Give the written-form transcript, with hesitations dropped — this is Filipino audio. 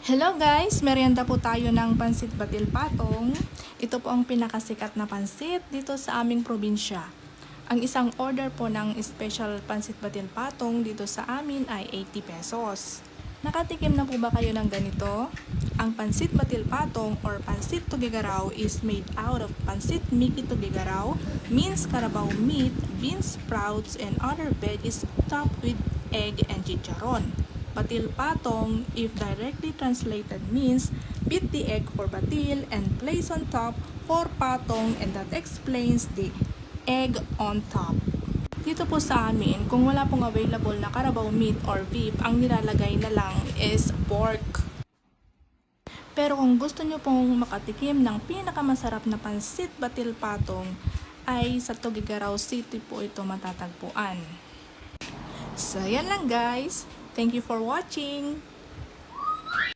Hello guys! Merienda po tayo ng pansit batil patong. Ito po ang pinakasikat na pansit dito sa aming probinsya. Ang isang order po ng special pansit batil patong dito sa amin ay 80 pesos. Nakatikim na po ba kayo ng ganito? Ang pansit batil patong or pansit tugigaraw is made out of pansit miki tugigaraw, minced carabao meat, beans sprouts, and other veggies topped with egg and chicharon. Batil patong, if directly translated, means beat the egg for batil and place on top for patong, and that explains the egg on top. Dito po sa amin, kung wala pong available na carabao meat or beef, ang nilalagay na lang is pork. Pero kung gusto nyo pong makatikim ng pinakamasarap na pansit batil patong, ay sa Tugigaraw City po ito matatagpuan. So yan lang guys. Thank you for watching.